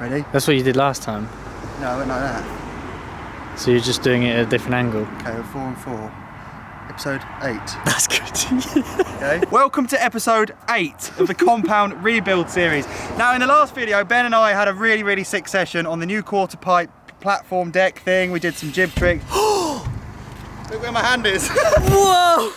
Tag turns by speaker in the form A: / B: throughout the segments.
A: really.
B: That's what you did last time.
A: No, I went like that.
B: So you're just doing it at a different angle.
A: Okay, we're 4 and 4. Episode 8.
B: That's good.
A: Okay. Welcome to episode 8 of the compound rebuild series. Now in the last video, Ben and I had a really sick session on the new quarter pipe platform deck thing. We did some jib tricks. Look where my hand is.
B: Whoa!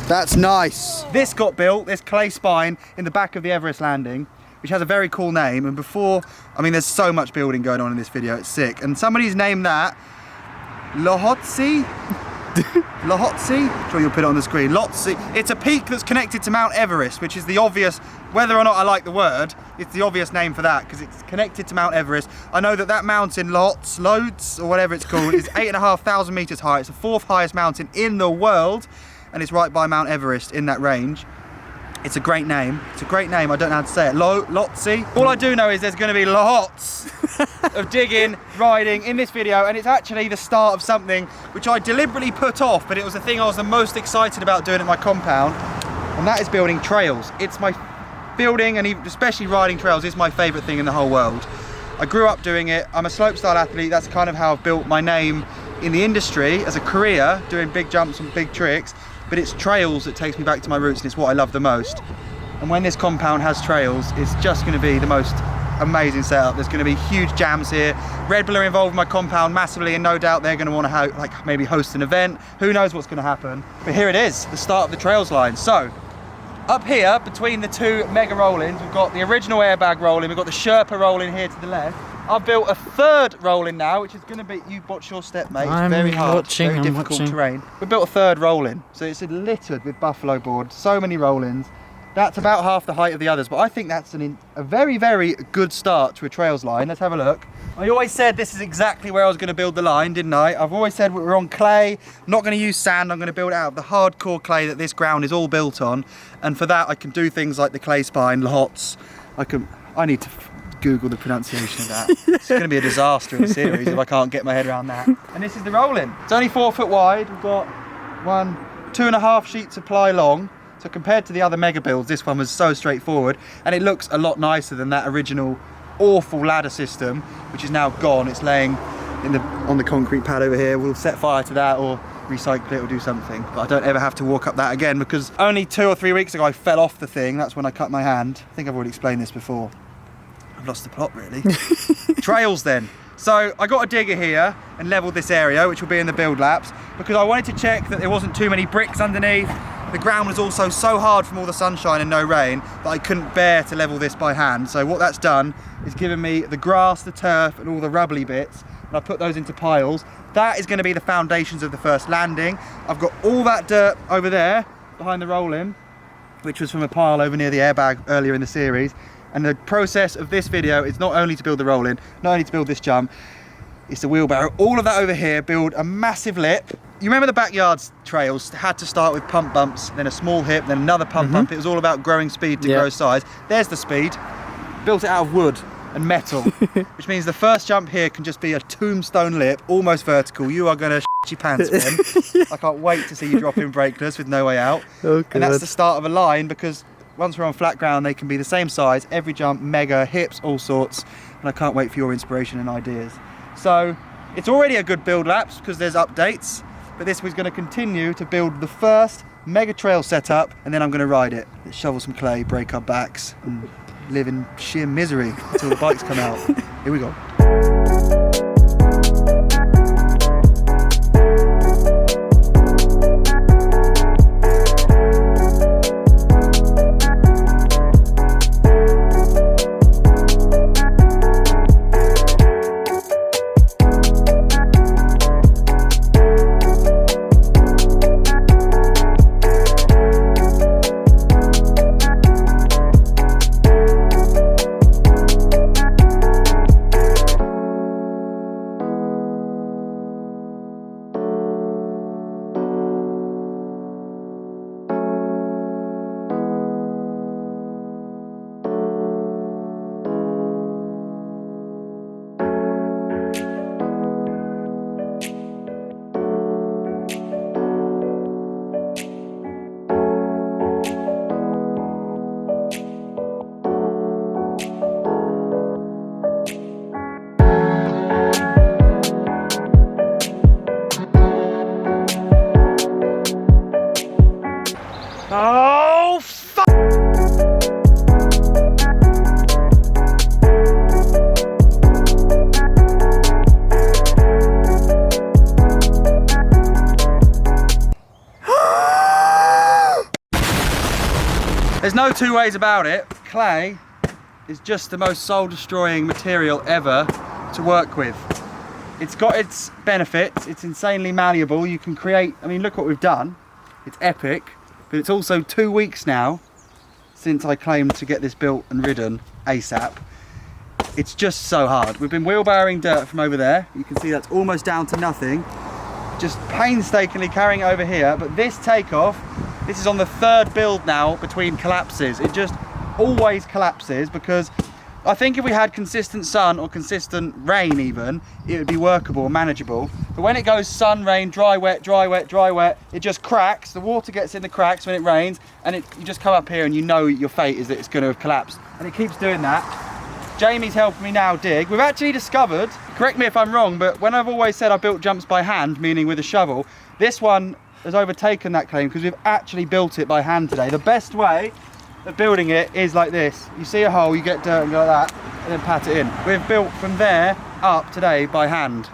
A: That's nice. This got built, this clay spine in the back of the Everest landing, which has a very cool name. And before, I mean, there's so much building going on in this video, it's sick. And somebody's named that Lhotse? Lhotse? I'm sure you'll put it on the screen. Lhotse. It's a peak that's connected to Mount Everest, which is the obvious, whether or not I like the word, it's the obvious name for that, because it's connected to Mount Everest. I know that that mountain, Lodes, or whatever it's called, is 8,500 meters high. It's the 4th highest mountain in the world, and it's right by Mount Everest in that range. It's a great name. It's a great name. I don't know how to say it. Lhotse. All I do know is there's going to be lots of digging, riding in this video, and it's actually the start of something which I deliberately put off, but it was the thing I was the most excited about doing at my compound, and that is building trails. It's my building, and especially riding trails, is my favourite thing in the whole world. I grew up doing it. I'm a slopestyle athlete. That's kind of how I've built my name in the industry as a career, doing big jumps and big tricks. But it's trails that takes me back to my roots, and it's what I love the most. And when this compound has trails, it's just going to be the most amazing setup. There's going to be huge jams here. Red Bull are involved in my compound massively, and no doubt they're going to want to like maybe host an event. Who knows what's going to happen? But here it is, the start of the trails line. So up here, between the two mega roll-ins, we've got the original airbag roll-in, we've got the Sherpa roll-in here to the left. I've built a third roll-in now, which is going to be, you watch your step, mate. It's very hard, very difficult terrain. We built a third roll-in, so it's littered with buffalo board, so many roll-ins. That's about half the height of the others, but I think that's a very good start to a trails line. Let's have a look. I always said this is exactly where I was going to build the line, didn't I? I've always said we're on clay. I'm not going to use sand. I'm going to build out of the hardcore clay that this ground is all built on, and for that I can do things like the clay spine, Lhotse. I need to Google the pronunciation of that. It's going to be a disaster in a series if I can't get my head around that. And this is the roll-in. It's only 4 foot wide. We've got 2.5 sheets of ply long. So compared to the other mega builds, this one was so straightforward, and it looks a lot nicer than that original awful ladder system, which is now gone. It's laying on the concrete pad over here. We'll set fire to that or recycle it or do something, but I don't ever have to walk up that again, because only 2 or 3 weeks ago I fell off the thing. That's when I cut my hand. I think I've already explained this before. I've lost the plot really. Trails then. So I got a digger here and leveled this area, which will be in the build laps, because I wanted to check that there wasn't too many bricks underneath. The ground was also so hard from all the sunshine and no rain that I couldn't bear to level this by hand. So what that's done is given me the grass, the turf and all the rubbly bits, and I put those into piles. That is going to be the foundations of the first landing. I've got all that dirt over there behind the roll-in, which was from a pile over near the airbag earlier in the series. And the process of this video is not only to build the roll-in, not only to build this jump, it's the wheelbarrow. All of that over here, build a massive lip. You remember the backyards trails had to start with pump bumps, then a small hip, then another pump bump. It was all about growing speed to grow size. There's the speed. Built it out of wood and metal, which means the first jump here can just be a tombstone lip, almost vertical. You are gonna shit your pants, Ben. I can't wait to see you drop in brakeless with no way out. Oh, and that's the start of a line, because once we're on flat ground, they can be the same size, every jump, mega, hips, all sorts. And I can't wait for your inspiration and ideas. So it's already a good build laps because there's updates, but this was going to continue to build the first mega trail setup, and then I'm going to ride it. Let's shovel some clay, break our backs, and live in sheer misery until the bikes come out. Here we go. Oh, fuck! There's no two ways about it. Clay is just the most soul-destroying material ever to work with. It's got its benefits. It's insanely malleable. You can create, I mean, look what we've done. It's epic, but it's also 2 weeks now since I claimed to get this built and ridden ASAP. It's just so hard. We've been wheelbarrowing dirt from over there. You can see that's almost down to nothing. Just painstakingly carrying it over here, but this takeoff, this is on the third build now between collapses. It just always collapses because I think if we had consistent sun or consistent rain even, it would be workable and manageable. But when it goes sun, rain, dry, wet, dry, wet, dry, wet, it just cracks. The water gets in the cracks when it rains and you just come up here and you know your fate is that it's going to have collapsed. And it keeps doing that. Jamie's helping me now dig. We've actually discovered, correct me if I'm wrong, but when I've always said I built jumps by hand, meaning with a shovel, this one has overtaken that claim because we've actually built it by hand today. The best way of building it is like this. You see a hole, you get dirt and go like that, and then pat it in. We've built from there up today by hand,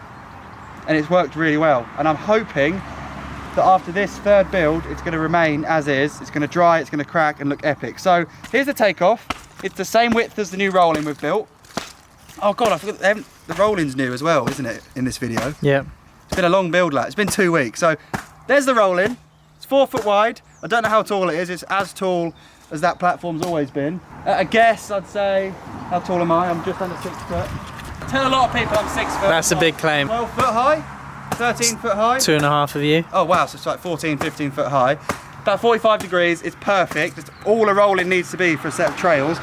A: and it's worked really well. And I'm hoping that after this third build, it's going to remain as is. It's going to dry, it's going to crack and look epic. So here's the takeoff. It's the same width as the new rolling we've built. Oh God, I forgot the rolling's new as well, isn't it, in this video?
B: Yeah.
A: It's been a long build, lad. It's been 2 weeks. So there's the rolling. It's 4 foot wide. I don't know how tall it is. It's as tall as that platform's always been. At a guess, I'd say, how tall am I? I'm just under 6 foot. Tell a lot of people I'm 6 foot.
B: That's a big claim.
A: 12 foot high, 13 foot high.
B: 2.5 of you.
A: Oh wow, so it's like 14, 15 foot high. About 45 degrees, it's perfect. It's all a rolling needs to be for a set of trails.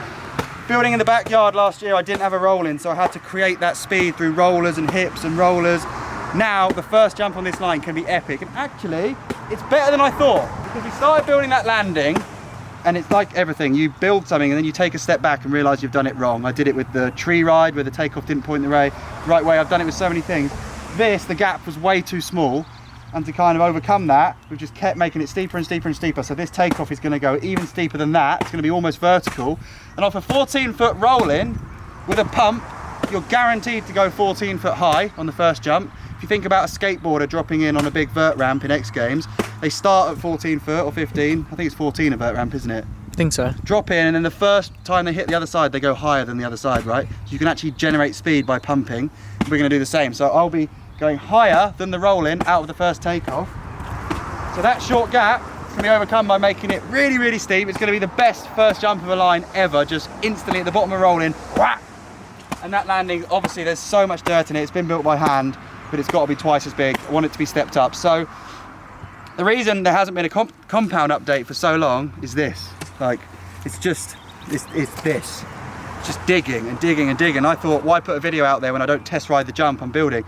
A: Building in the backyard last year, I didn't have a rolling, so I had to create that speed through rollers and hips and rollers. Now, the first jump on this line can be epic. And actually, it's better than I thought, because we started building that landing, and it's like everything. You build something and then you take a step back and realize you've done it wrong. I did it with the tree ride where the takeoff didn't point the right way. I've done it with so many things. This, the gap was way too small. And to kind of overcome that, we've just kept making it steeper and steeper and steeper. So this takeoff is going to go even steeper than that. It's going to be almost vertical. And off a 14 foot rolling with a pump, you're guaranteed to go 14 foot high on the first jump. If you think about a skateboarder dropping in on a big vert ramp in X Games, they start at 14 foot or 15. I think it's 14 a vert ramp, isn't it?
B: I think so.
A: Drop in, and then the first time they hit the other side, they go higher than the other side, right? So you can actually generate speed by pumping. We're going to do the same. So I'll be going higher than the rolling out of the first takeoff. So that short gap can be overcome by making it really, really steep. It's going to be the best first jump of a line ever, just instantly at the bottom of rolling, whack! And that landing, obviously there's so much dirt in it, it's been built by hand, but it's got to be twice as big. I want it to be stepped up. So the reason there hasn't been a compound update for so long is this. Like, it's this. Just digging and digging and digging. I thought, why put a video out there when I don't test ride the jump I'm building?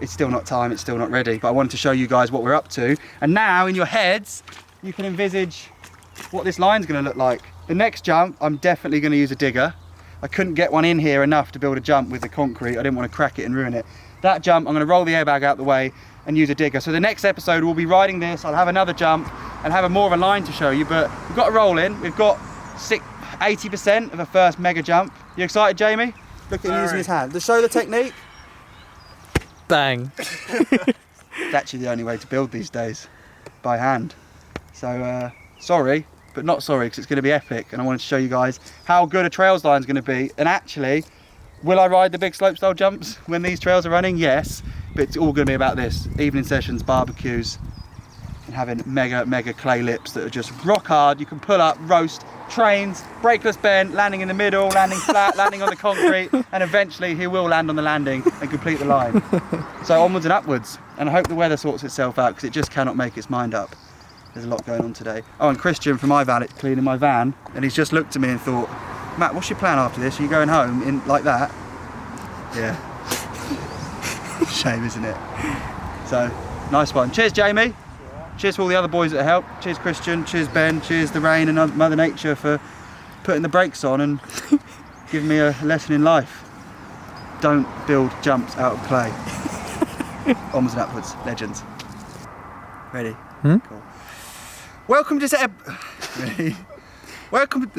A: It's still not time, it's still not ready, but I wanted to show you guys what we're up to. And now in your heads, you can envisage what this line's gonna look like. The next jump, I'm definitely gonna use a digger. I couldn't get one in here enough to build a jump with the concrete. I didn't want to crack it and ruin it. That jump, I'm gonna roll the airbag out the way and use a digger. So the next episode, we'll be riding this. I'll have another jump and have more of a line to show you, but we've got a roll in. We've got 80% of a first mega jump. You excited, Jamie? Look at him using his hand. To show the technique.
B: Bang.
A: It's actually the only way to build these days, by hand. So sorry, but not sorry, because it's going to be epic, and I wanted to show you guys how good a trails line is going to be. And actually, will I ride the big slopestyle jumps when these trails are running? Yes, but it's all going to be about this: evening sessions, barbecues, and having mega clay lips that are just rock hard. You can pull up, roast, trains, brakeless bend, landing in the middle, landing flat, landing on the concrete, and eventually he will land on the landing and complete the line. So onwards and upwards, and I hope the weather sorts itself out, because it just cannot make its mind up. There's a lot going on today. Oh, and Christian from iValet cleaning my van, and he's just looked at me and thought, Matt, what's your plan after this? Are you going home in like that? Yeah. Shame, isn't it? So, nice one. Cheers, Jamie. Cheers to all the other boys that helped. Cheers Christian, cheers Ben, cheers the rain and Mother Nature for putting the brakes on and giving me a lesson in life. Don't build jumps out of clay. Onwards and upwards, legends. Ready?
B: Hmm?
A: Cool. Welcome to Ready? Welcome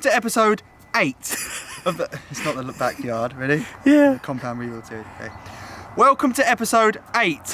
A: to episode 8 of the... It's not the backyard, ready?
B: Yeah.
A: The compound rebuild series, okay. Welcome to episode 8